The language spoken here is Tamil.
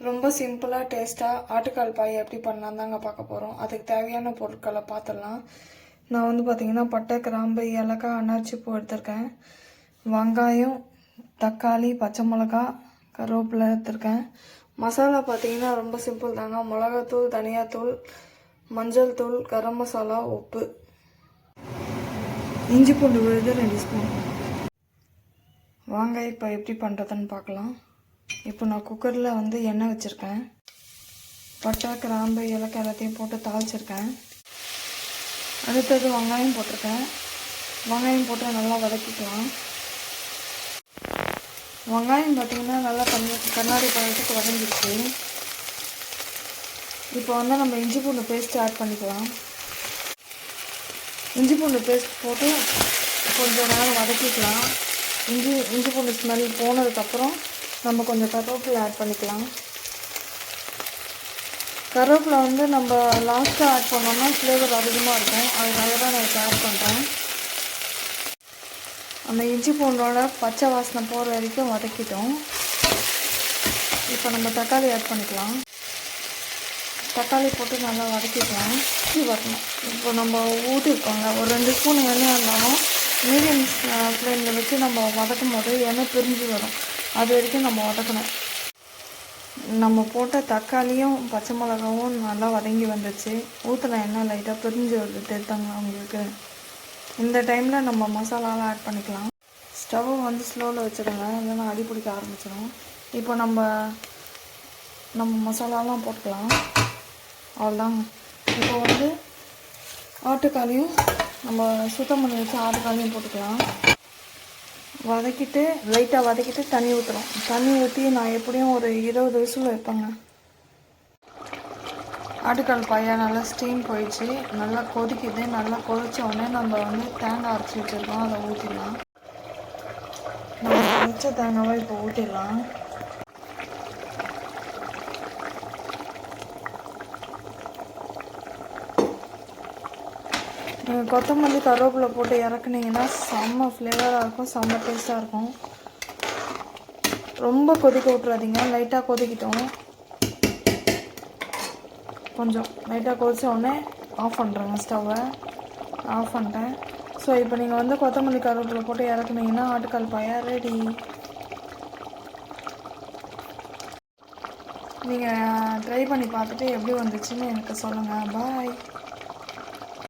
ரொம்ப சிம்பிளாக டேஸ்ட்டாக ஆட்டுக்கால் பாய் எப்படி பண்ணலாம் தாங்க பார்க்க போகிறோம். அதுக்கு தேவையான பொருட்களை பார்த்துடலாம். நான் வந்து பார்த்திங்கன்னா பட்டை, கிராம்பு, ஏலக்காய், அன்னாச்சி பூ எடுத்திருக்கேன். வெங்காயம், தக்காளி, பச்சை மிளகா, கருவேப்பிலை எடுத்திருக்கேன். மசாலா பார்த்திங்கன்னா ரொம்ப சிம்பிள் தாங்க. மிளகாத்தூள், தனியாத்தூள், மஞ்சள் தூள், கரம் மசாலா, உப்பு, இஞ்சி பூண்டு விழுது 2 ஸ்பூன். வாங்க இப்போ எப்படி பண்ணுறதுன்னு பார்க்கலாம். இப்போ நான் குக்கரில் வந்து எண்ணெய் வச்சுருக்கேன். பட்டை, கிராம்பு, ஏலக்காய் எல்லாத்தையும் போட்டு தாளிச்சிருக்கேன். அடுத்தது வெங்காயம் போட்டிருக்கேன். வெங்காயம் போட்டு நல்லா வதக்கிக்கலாம். வெங்காயம் பார்த்திங்கன்னா நல்லா கண்ணாடி பழத்துக்கு வதங்கிடுச்சு. இப்போ வந்து நம்ம இஞ்சி பூண்டு பேஸ்ட் ஆட் பண்ணிக்கலாம். இஞ்சி பூண்டு பேஸ்ட் போட்டு கொஞ்சம் நேரம் வதக்கிக்கலாம். இஞ்சி பூண்டு ஸ்மெல் போனதுக்கப்புறம் நம்ம கொஞ்சம் கருவேப்பிலை ஆட் பண்ணிக்கலாம். கருவேப்பிலை வந்து நம்ம லாஸ்ட்டாக ஆட் பண்ணோம்னா ஃப்ளேவர் அதிகமாக இருக்கும். அதனால தான் நான் இப்போ ஆட் பண்ணுறேன். அந்த இஞ்சி பூண்டோட பச்சை வாசனை போகிற வரைக்கும் வதக்கிட்டோம். இப்போ நம்ம தக்காளி ஆட் பண்ணிக்கலாம். தக்காளி போட்டு நல்லா வதக்கிக்கலாம். வரணும். இப்போ நம்ம ஊற்றிருக்கோங்க. ஒரு 2 ஸ்பூன் எண்ணெய் இருந்தாலும் மீடியம் ஃப்ளேமில் வச்சு நம்ம வதக்கும் போது எண்ணெய் பிரிஞ்சு வரும். அது வரைக்கும் நம்ம வதக்கணும். நம்ம போட்ட தக்காளியும் பச்சை மிளகாவும் நல்லா வதங்கி வந்துச்சு. ஊற்றின எண்ணெய் லைட்டாக பிரிஞ்சு வருது தெரித்தாங்க அவங்களுக்கு. இந்த டைமில் நம்ம மசாலாலாம் ஆட் பண்ணிக்கலாம். ஸ்டவ்வை வந்து ஸ்லோவில் வச்சுடுங்க, இல்லைன்னா அடி பிடிக்க ஆரம்பிச்சிடும். இப்போ நம்ம மசாலாலாம் போட்டுக்கலாம். அவ்வளோதாங்க. இப்போ வந்து ஆட்டுக்காலையும் நம்ம சுத்தம் பண்ணி வச்சு ஆட்டுக்காலையும் போட்டுக்கலாம். லைட்டாக வதக்கிட்டு தண்ணி ஊற்றுறோம். தண்ணி ஊற்றி நான் எப்படியும் ஒரு 20 விசில் வைப்பேங்க. ஆட்டுக்கால் பாயா நல்லா ஸ்டீம் போயிடுச்சு. நல்லா கொதிக்குது. நல்லா கொதிச்ச உடனே நம்ம வந்து தேங்காய் அரைச்சி வச்சுருக்கோம், அதை ஊற்றிடலாம். நம்ம அரைச்ச தேங்காவை இப்போ ஊற்றிடலாம். நீங்கள் கொத்தமல்லி, கருவேப்பிலை போட்டு இறக்குனீங்கன்னா செம்ம ஃப்ளேவராக இருக்கும், செம்ம டேஸ்ட்டாக இருக்கும். ரொம்ப கொதிக்க விட்றாதீங்க. லைட்டாக கொதிக்கிட்டோம். கொஞ்சம் லைட்டாக கொதிச்ச உடனே ஆஃப் பண்ணுறேங்க. ஸ்டவ்வை ஆஃப் பண்ணிட்டேன். ஸோ இப்போ நீங்கள் வந்து கொத்தமல்லி, கருவேப்பிலை போட்டு இறக்குனீங்கன்னா ஆட்டுக்கால் பாயா ரெடி. நீங்கள் ட்ரை பண்ணி பார்த்துட்டு எப்படி வந்துச்சுன்னு எனக்கு சொல்லுங்கள். பாய்.